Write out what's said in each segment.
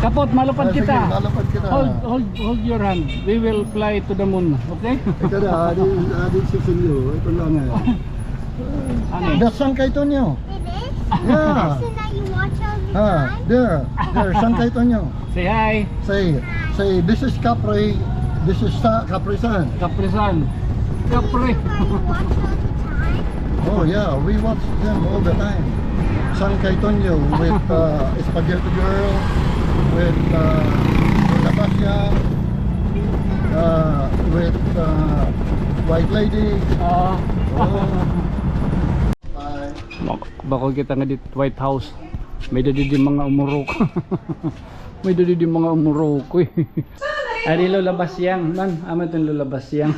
Kapot, malupad Sige, kita. malapad kita. Hold your hand. We will fly to the moon, okay? Ito na, adi sisilyo. Ito lang eh. Ano? That's San Caytonio. Yeah. So that you watch all the time? There, San Caytonio. Say hi. Say, this is Capri, this is Caprisan. Kaprisan. Kapre. You watch all the time? Oh yeah, we watch them all the time. San Caytonio with Spaghetti Girl, with Sebastian, with White Lady. Oh. Bye. Bako kita nga dit White House. May dadi di mga umurok. May dadi di mga umurok eh. Ari lulabas yang, man, amat yung lulabas yang.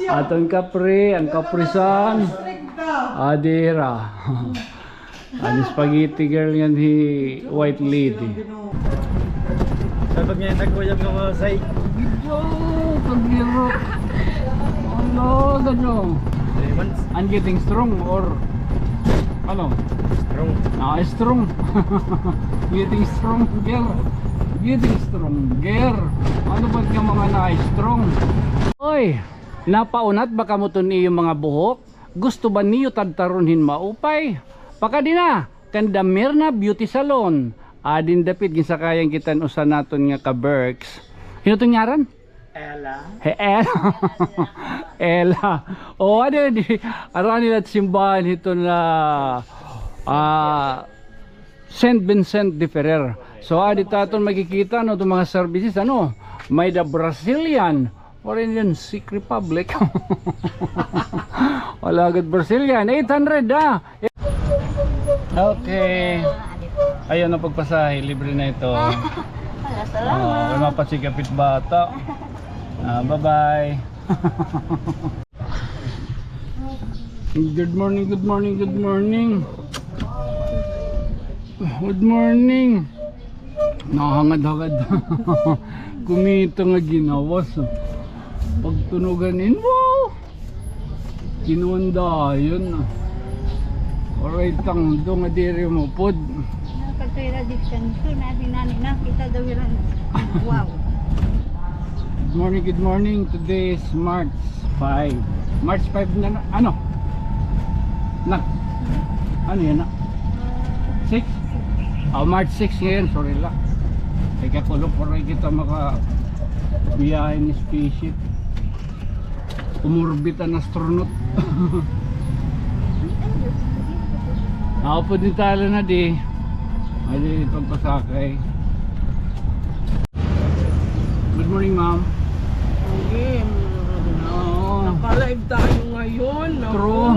Atong kapre, ang kaprisan. Adira. Ang spaghetti girl yan hi White Lady. Sabi niya nagkuyab ka mo sa Ito, pagbiro. Ano, gano'n. 3 months. I'm getting strong or ano? Strong. Strong. Getting strong, girl. Getting strong, girl. Ano ba't ka mga na-strong? Oy, napaunat baka mo ni yung mga buhok? Gusto ba niyo tadtarunhin maupay? Pakadi na, kanda Mirna Beauty Salon. Adin dapit ginsakayang kitan usa naton nga ka-Berks. Hino tong ngaran? Ella. He Ella. Ella. Oh, ano di arani at simbahan ito na Saint Vincent de Ferrer. So adi taton makikita no itong mga services ano, may the Brazilian or Indian Czech Republic. Wala agad Brazilian 800 Okay. Ayun na pagpasahe, libre na ito. Wala, salamat. May mapasikapit bata. Bye-bye. Good morning, good morning, good morning. Good morning. Nakahangad-hangad. Kumita nga ginawas. Pagtunuganin, wow! Kinuwanda, yun. Alright, tang doon nga diri mo pod. Nakatira diskanso na dinani na kita daw yan. Wow. Good morning. Today is March 5. March 5 na ano? Ano yan na? 6? Oh, March 6 ngayon, sorry lang. Teka kulok po rin kita makabiyahe ni spaceship. Umurbit ang astronaut. Ako po din talo na di. Ay, pagpasakay. Good morning, ma'am. Okay. Oo. Naka-live tayo ngayon. Naku. True.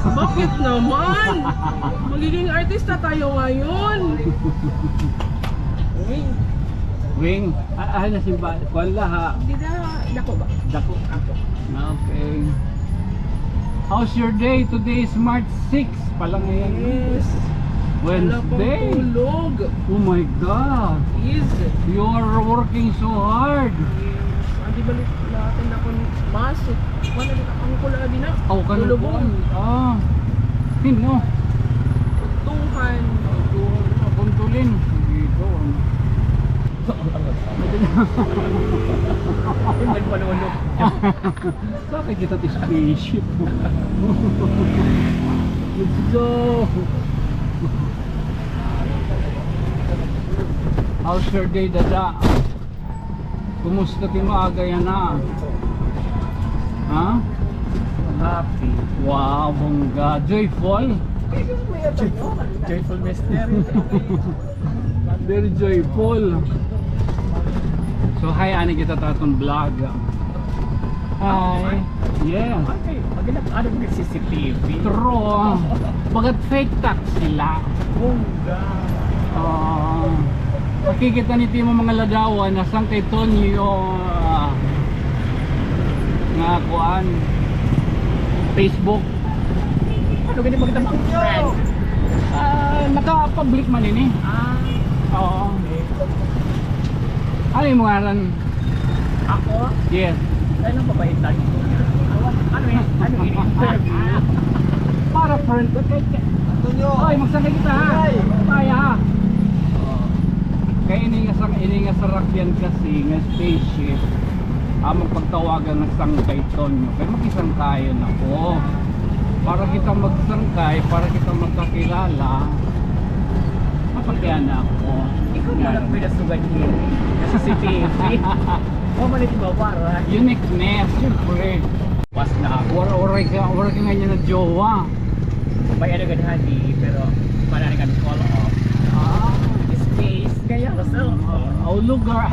Bakit naman? Magiging artista tayo ngayon. Uy, Wing. Na simba. Wala ha. hindi na, dako ba? Dako. Okay. How's your day? Today is March 6. Palang ngayon. Yes. Wala pang Wednesday. tulog. Oh my God. Is. You are working so hard. Yes. Adi balik natin ako ni Masok. Wala din ang kula din na. Oh, Tulubong. Ah. Pino. Tuhan. Puntulin. Dito. Nagpanulog. Bakit kita to spaceship? Let's go. How's your day, Dada? Kumusta ti maaga yan na? Ha? Happy. Wow, bongga. Joyful? Joyful mystery. Very joyful. So, hi, ani kita tatong vlog. Hi. Yeah. Okay, magandang ano ng CCTV. True. Bagat fake tax sila. Bongga. Makikita ni Timo mga ladawan na San Caytonio nga kuan Facebook. Ano ganyan maganda mga friend? Naka-public man ini. Oo. Ano yung mga ran? Ako? Yes. Ano ba ba ito? Ano yun? Ano yun? Para different. Oy, magsakay kita ha. Paya ha. Kaya ini nga sa Rakyan kasi nga spaceship. Amang pagtawagan ng sangkay Tonyo. Kaya mag-isangkayon ako. Para kita magsangkay, para kita magkakilala. Mapagyan na ako. Ikaw mo lang pinasugan niya. Kasi si Pipi. O malit ba para? Uniqueness, syempre. Was na ako. Wala ka nga niya na jowa. May ano ganhani, pero para rin kami call off. Space, kaya ko cellphone. Au lugar.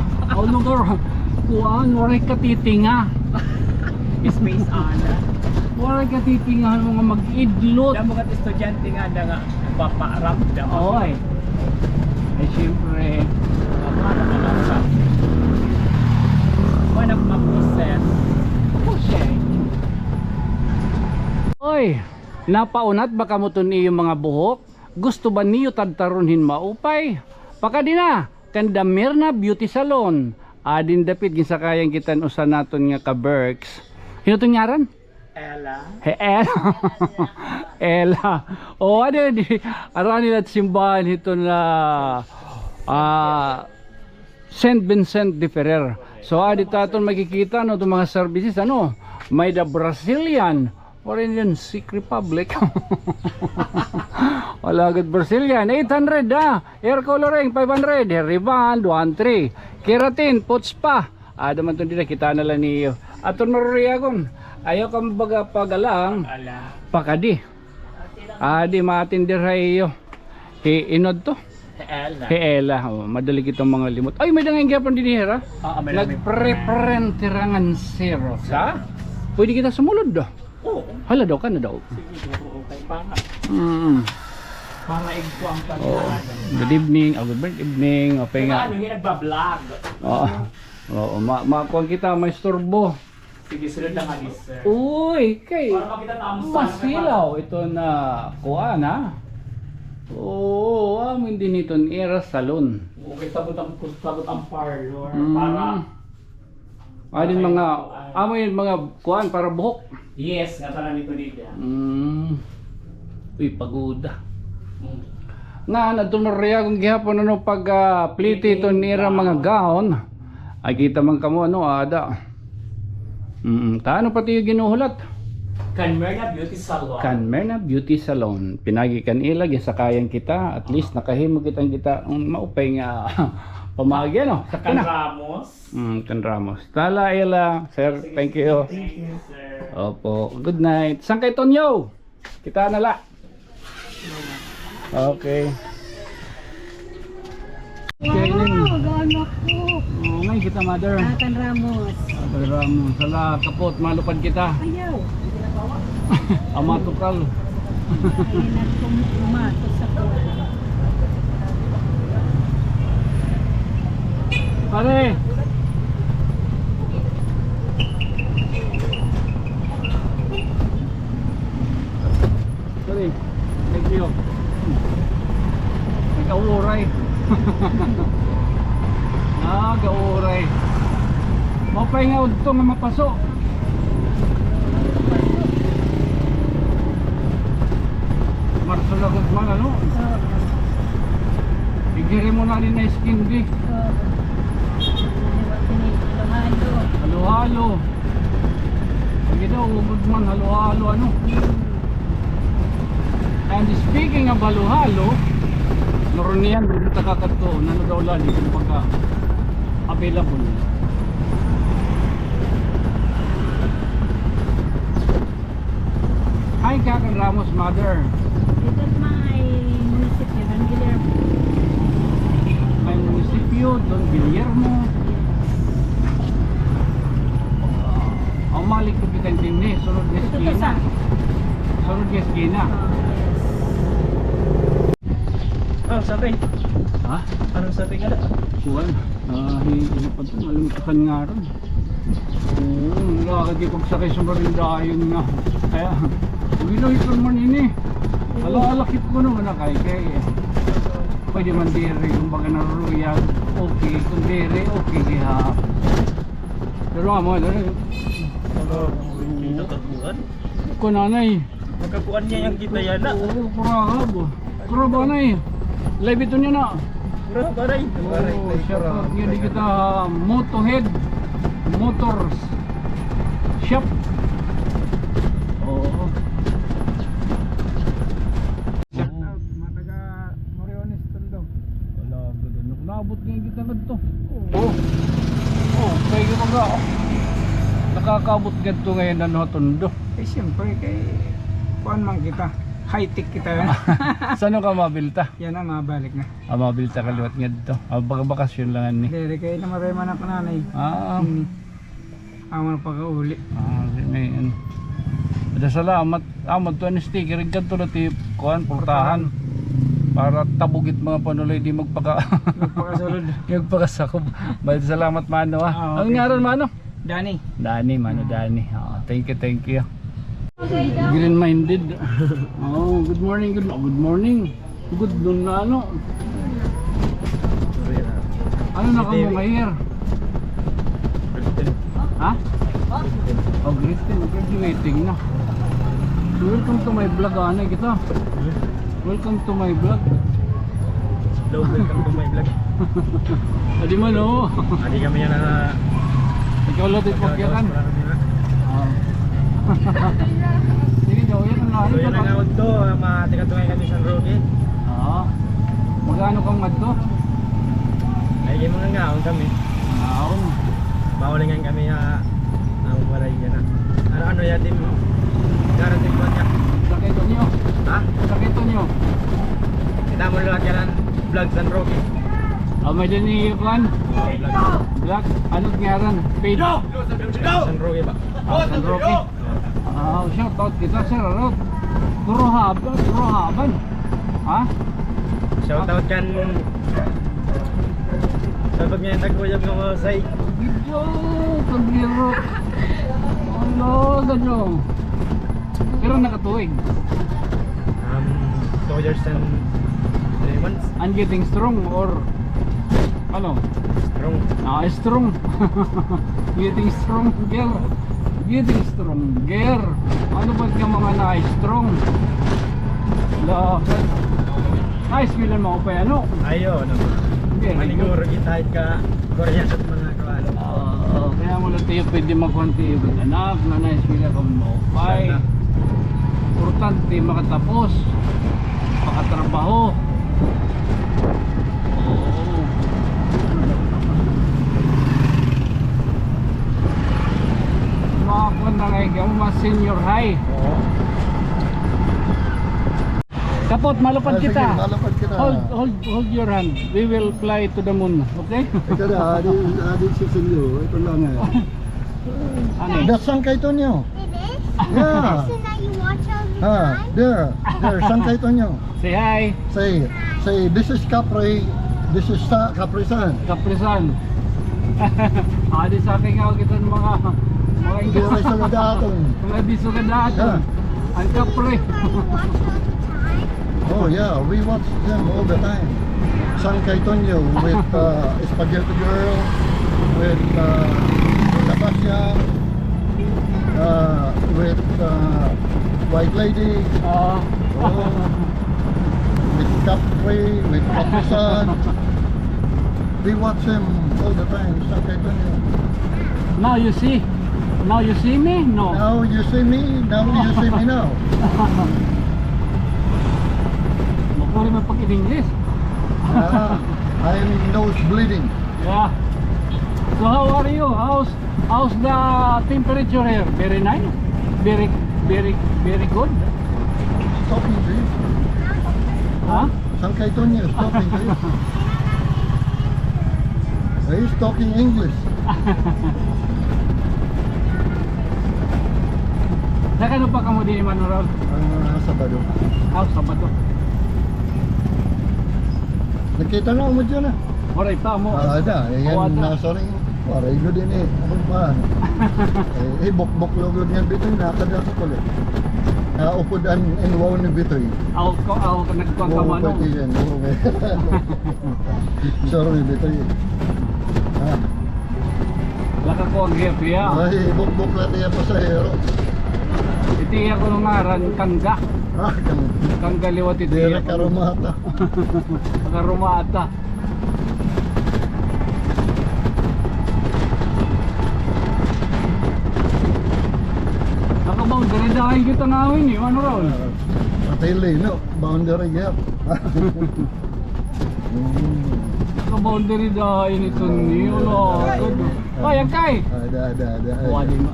Kuan, wala ka titinga. Space on. Wala ka titinga mga mag-idlot. Yung mga estudyante nga na nga paparamdam. Oy. Eh syempre. Para ka lang sa walang ma-process. Oy, napaunat baka mo to niyo mga buhok? Gusto ba niyo tadtarunhin maupay? Pakadi na, kanda Mirna Beauty Salon. Adin dapit ginsakayang kitan usa naton nga ka Berks. Hinutong ngaran? Ella. He Ella. Ella. O ano di ara nila simbahan ito na Saint Vincent de Ferrer. So dito aton makikita no itong mga services ano, may the Brazilian or Indian Czech Republic. Wala agad Brazilian 800 hair coloring 500, hair rebond 1.3, keratin puts pa. Daman to dito kita na lang niyo. Aton maruriagon. Ayaw ka mabaga pagalang pakadi. Di matindir hayo. Inod to. Ella. Ella. Madali kitong mga limot. Ay, may dangay gyapon din hera. Nagpreparen tirangan zero. Sa? Pwede kita sumulod do. Oo. Hala daw ka na daw. Sige, okay para. Para igko ang pagkakas. Good evening. Good evening. Okay nga. Ano yung nagbablog? Oo. Makuha kita may storbo. Sige, sunod na kami, sir. Uy, kay Para makita tamsan. masilaw ito na kuha na. Oo, amin din ito era salon. Okay, sabot ang parlor. Para... Adin mga amin mga kuan para buhok. Yes, natanan nito dito. Uy, pagoda. Nga nadunoriya kung gihapon ano pag pliti ito nira mga gaon. Ay kita man kamo ano ada. Taano pati yung ginuhulat? Canmerna Beauty Salon. Canmerna Beauty Salon. Pinagi kan ila gisakayan kita at least nakahimo kita maupay nga pamagi no. Can Ramos. Can Ramos. Tala ila, sir. Thank you. Thank you, sir. Opo. Good night. Saan kay Tonyo? Kita na la. Okay. Gano'n ko. Ngayon kita mother. Nathan Ramos. Mother Ramos. Sala kapot malupad kita. Ayaw. Amatukal. Ay, nagkumatos ako. Pare. Sorry. Thank you. Nagkauray. Gauray. Mapay nga udto nga mapaso. Marso lagot man ano. Igiri mo na rin na skin di. Halo-halo. Pag daw ugod man halo-halo ano. And speaking of halo-halo, naroon niyan dito kakadto nano daw lali kung pagka available. Hi Kakan Ramos mother. Dito may munisipyo ng Guillermo. May munisipyo Don Guillermo. Ang malik ko bitan din ni sunod na Ito esquina. sa? Sunod na esquina. Oh, sabi. Ha? Anong sabi nga na? Kuwan. Hinapad ko malimutakan nga rin. Oo, nakakagipag sa marindayon nga. Kaya, huwag ito man ini. Alakit ko naman na kay pwede man diri kung baga naruruyan. Okay, kung diri, okay ha. Pero nga mo, Ano? Yung tataguan? kunanay, Magkapuan niya yung kita yan na. Oo, kurahab. Kurahab na eh. Live ito niya na. Pura baray. Oh, shout out yun kita Motohead Motors Shop. Oo. Shout out, mga taga Moriones Tondo. Wala ba doon? Naabot nga yung kita nagto. Oo. Oh, kaya ka mga nakakabot ganito ngayon na Tondo. Eh siyempre kay kuan man kita. High-tech kita yan. Saan ka mabilta? Yan na mabalik na. Mabilta ka liwat nga dito. Baka bakasyon lang ni. Dere kay na mareman ako nanay. Aman pag-uli. May ano. Ada salamat. Amad to ani sticker ganito na ti kuan portahan. Para tabugit mga panuloy di magpaka Magpakasulod. magpakasakob. Bye salamat mano ah. Ang ngaran mano? Dani. Dani mano Dani. Thank you. Green minded. Oh, good morning. Good morning. Good noon na ano. Ano na ka mo ngayon? Ha? Oh, graduating na. Welcome to my vlog, anay kita. Welcome to my vlog. Hello, welcome to my vlog. Adi man oh. Adi kami yan na Ikaw lang din pagkiran. Sige, daw yan ang ano. So yan ang awag to, matikatungay kami sa Roque. Magkano kang madto? Ay mga ngaon kami. Naon. Bawalingan kami ang walay yan na. Ano yan din garanting ko niya. Sakit nyo. Ha? Sakit nyo. Kita mo lang yan ang vlog San Roque. May din ni Juan. Black. Anong ngaran? Paid. San Roque ba? San Roque. Shout out kita sir. Kurohaban. Ha? Shoutout kan sa pag ngayon nagkuyab ng mga say. Video. Pagbiro. Ano, ganyan. Pero nakatuwing. 2 years and 3 months. I'm getting strong or ano? Strong. Strong. Getting strong girl. Getting strong girl. Ano ba ka mga na-strong? Lahat. Nice feeling mo pa ano? Ayo, no. Maniguro kita ka Korean sa mga kawan. Kaya mo lang tayo pwede magkonti ibang anak na nice feeling ka mo pa. Importante makatapos. Makatrabaho. Makakuha na ngayon mga senior high. Kapot, malapad Sige, kita. malapad kita. Hold your hand. We will fly to the moon, okay? Ito na, adi sisilyo. Ito lang eh. Ano? That's San Caytonio. Yeah. So now you watch all the There, San Caytonio. Say hi, Say, this is Capri, this is Caprisan. Kaprisan. Adi sa akin nga kita ng mga Hindi English. rin sa daton. Mga diso ka dati. Yeah. Ang kapre. Oh yeah, we watch them all the time. San Caytonio with Spaghetti Girl, with Sebastian, with White Lady, with Capri, with Caprisan. We watch them all the time, San Caytonio. Now you see me? No. Now you see me, now you see me now. Magpuli mo pag in English. I'm nose bleeding. Yeah. So how are you? How's the temperature here? Very nice? Very good? Talking to you. Huh? San Caytonio is talking to you. He's talking English. Nakano pa kamo din Manuel? Sabado. Sabado. Nakita na mo dyan ah. Oray pa mo. Ada, yan nasa rin. Paray ko din eh. Ano pa? Bok-bok logod nga bitoy. Nakada ko pala. Upudan in wow ni bitoy. Ako nagkuhan ka manong. Sorry bitoy. Laka ko ang gift ya. Ay, bok-bok lang niya pa sa hero. Iti ako ng ngaran, Kangga. Ah, kang Kangga liwat iti dire ako. karumata. Karumata. Nakaboundary dahil kita ngawin eh. Ano raw? Patay no, boundary gap. Nakaboundary dahil ito niyo. Ay, agkay! Ada. Wadi mo,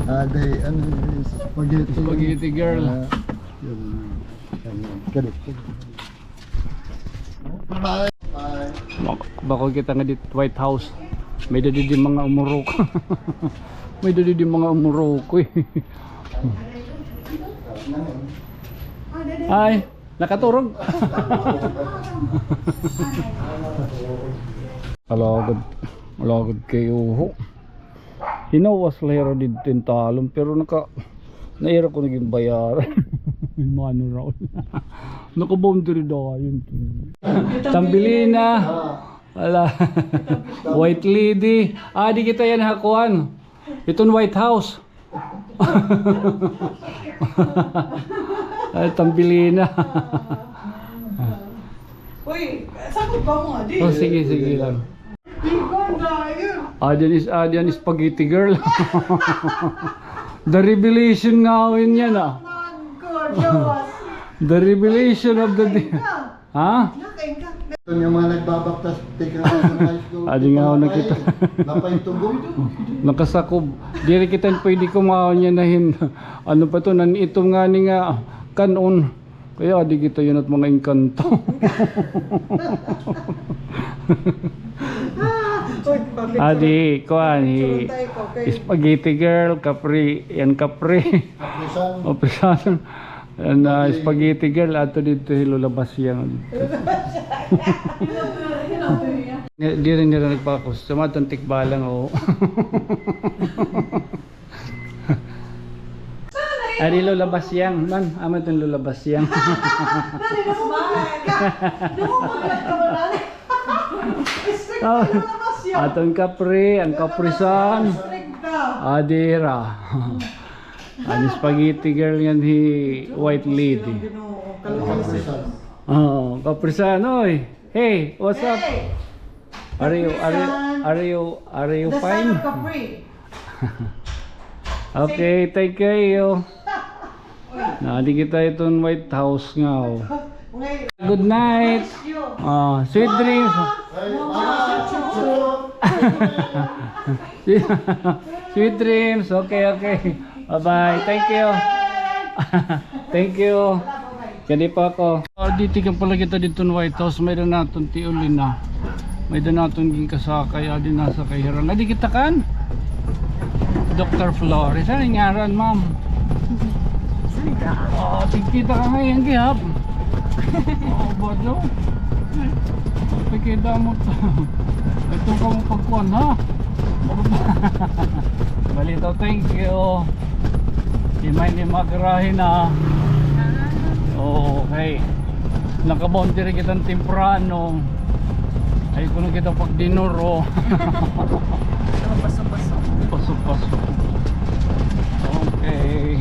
Ade. Ano spaghetti. Spaghetti girl. Kadit. Bye. Bye. Bako kita nga dit White House. May dadi di mga umurok. May dadi di mga umurok eh. Ay, nakaturog. Alagad kayo. Hinawas lahira dito yung talong pero naira ko naging bayaran. Mano raw. Naka-boundary daw yun. Tambilina. Wala. White Lady. Di kita yan hakuan. Itong White House. Tambilina. Uy, sakot ba mo di? Oh, sige lang. Diyan is spaghetti girl. The revelation nga yun yan The revelation of the day. Ha? Ito yung mga nagbabaktas, take na sa high school. Adi nga ako nakita. Napay tugong. Nakasakob. Diri kita pwede kumaon niya nahin. Ano pa to? Nanitong nga ni nga kanon. Kaya di kita yun at mga engkanto. Adi, kuan spaghetti girl, Capri, yan Capri. Kaprisan. Opisan. Spaghetti girl ato dito hilulabas yang. Di rin nila nagpakos. Sumatantik balang o. Ari lulabas yang, man, amat ang lulabas yang. Atong Capri, ang Caprisan. Adira. Ani spaghetti girl yan hi White Lady. Oh, Caprisan, oy. Hey, what's up? Are you fine? Okay, thank you. Nadi kita itong White House nga. Oh. Good night. Sweet dreams. Sweet dreams. Okay. Bye-bye. Thank you. Thank you. Jadi pa ako. Dito ka pala kita dito ng White House. May na natin tiulin na. May na natin ging kasakay. Adi nasa kahiran. Adi kita kan? Dr. Flores. Ano yung ngaran, ma'am? Tigkita ka ngayon, gihap. Bado. Tigkita mo to. Ito ka mo pagkuhan, ha? Balito, thank you. Di may magrahin na. Okay. Nakaboundary kitang temprano. Ay kung kita pag dinuro. Pasok. Okay.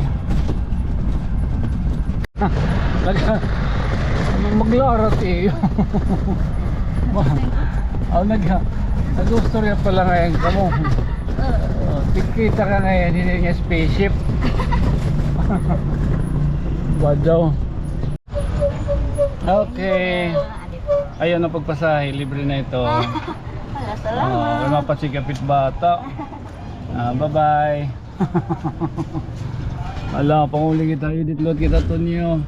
Maglarat eh. Nag-ustorya pala ngayon ka mo. Tikita ka ngayon, hindi niya spaceship. Badaw. Okay. Ayun ang pagpasahe, libre na ito. Salamat. Mapasikapit bata. Bye-bye. Ala, panguling kita, edit load kita to niyo.